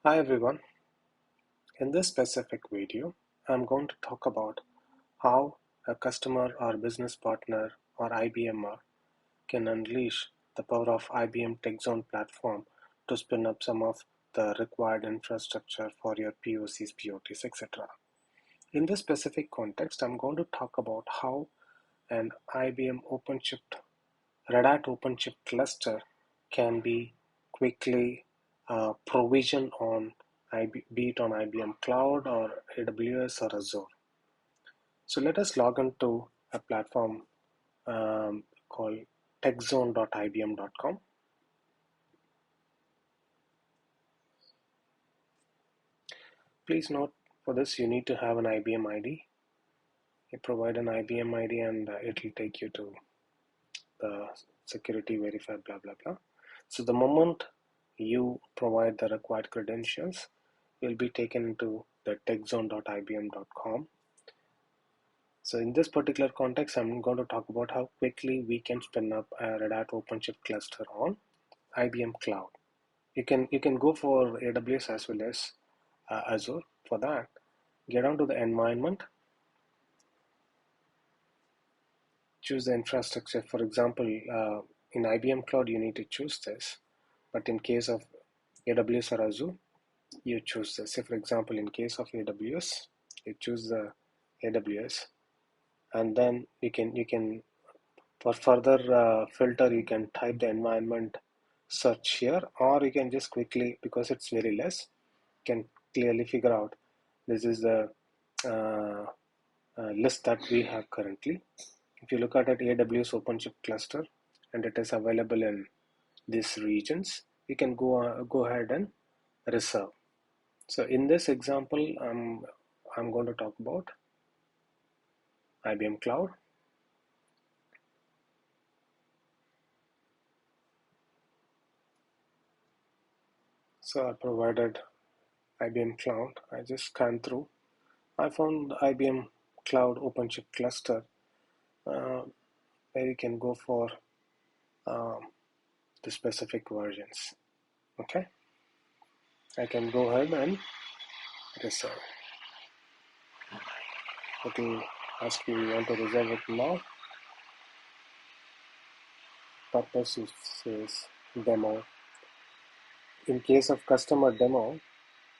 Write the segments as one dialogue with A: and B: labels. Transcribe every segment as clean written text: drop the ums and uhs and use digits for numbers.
A: Hi everyone. In this specific video, I'm going to talk about how a customer or business partner or IBMer can unleash the power of IBM TechZone platform to spin up some of the required infrastructure for your POCs, POTs, etc. In this specific context, I'm going to talk about how an IBM OpenShift Red Hat OpenShift cluster can be quickly provisioned on be it on IBM Cloud or AWS or Azure. So let us log into a platform called techzone.ibm.com. Please note for this you need to have an IBM ID. You provide an IBM ID and it will take you to the security verify blah blah blah. So the moment you provide the required credentials, you'll be taken to the techzone.ibm.com. So in this particular context, I'm going to talk about how quickly we can spin up a Red Hat OpenShift cluster on IBM Cloud. You can go for AWS as well as Azure. For that, get onto the environment, choose the infrastructure. For example, in IBM Cloud, you need to choose this, but in case of AWS or Azure, you choose this. Say, for example, in case of AWS, you choose the AWS, and then you can for further filter you can type the environment search here, or you can just quickly, because it's very less, can clearly figure out this is the uh, list that we have currently. If you look at it, AWS OpenShift cluster, and it is available in these regions, you can go ahead and reserve. So in this example, I'm going to talk about IBM Cloud. So I provided IBM Cloud. I just scanned through. I found the IBM Cloud OpenShift cluster uh, where you can go for um, the specific versions. Okay, I can go ahead and reserve. It will ask you want to reserve it now. Purpose is says demo. In case of customer demo,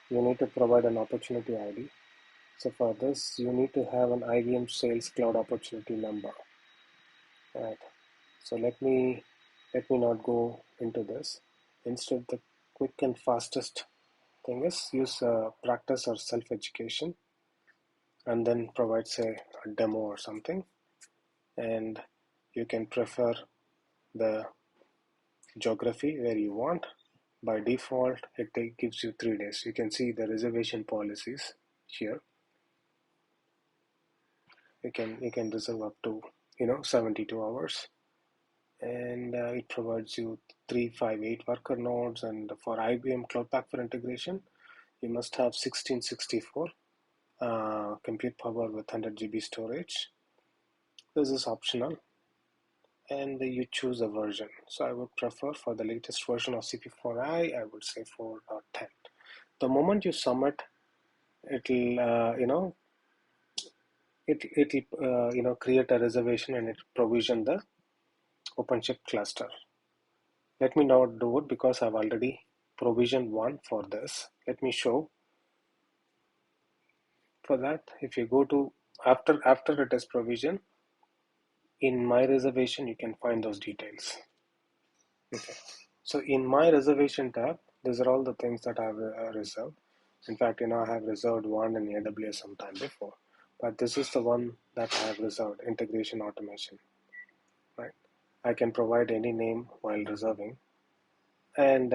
A: you need to provide an opportunity ID. So for this, you need to have an IBM Sales Cloud opportunity number. Right. So let me not go into this. Instead, the quick and fastest thing is use practice or self-education, and then provide say a demo or something, and you can prefer the geography where you want. By default, it gives you 3 days. You can see the reservation policies here. You can reserve up to 72 hours, and it provides you 358 worker nodes. And for IBM Cloud Pak for integration, you must have 1664 compute power with 100 GB storage. This is optional, and you choose a version. So I would prefer for the latest version of CP4i, I would say 4.10. The moment you submit, it'll it'll create a reservation and it provision the OpenShift cluster. Let me not do it because I've already provisioned one for this. Let me show. For that, if you go to after it is provisioned, in my reservation you can find those details. Okay. So in my reservation tab, these are all the things that I've reserved. In fact, I have reserved one in AWS sometime before, but this is the one that I have reserved, integration automation, right? I can provide any name while reserving, and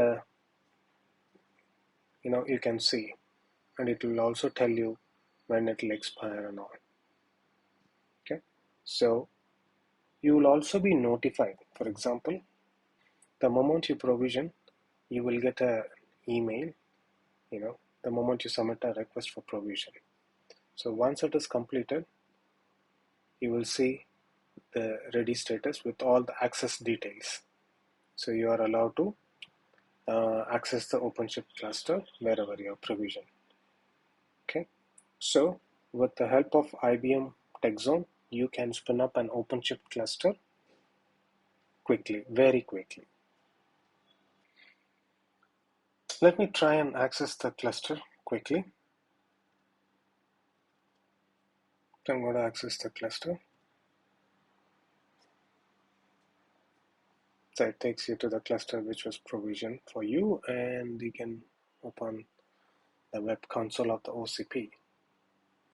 A: you can see, and it will also tell you when it will expire and all. Okay, so you will also be notified. For example, the moment you provision, you will get a email, the moment you submit a request for provision. So once it is completed, you will see the ready status with all the access details. So you are allowed to access the OpenShift cluster wherever you have provision. Okay, so with the help of IBM TechZone, you can spin up an OpenShift cluster quickly, very quickly. Let me try and access the cluster quickly. I'm going to access the cluster. So it takes you to the cluster which was provisioned for you, and you can open the web console of the OCP.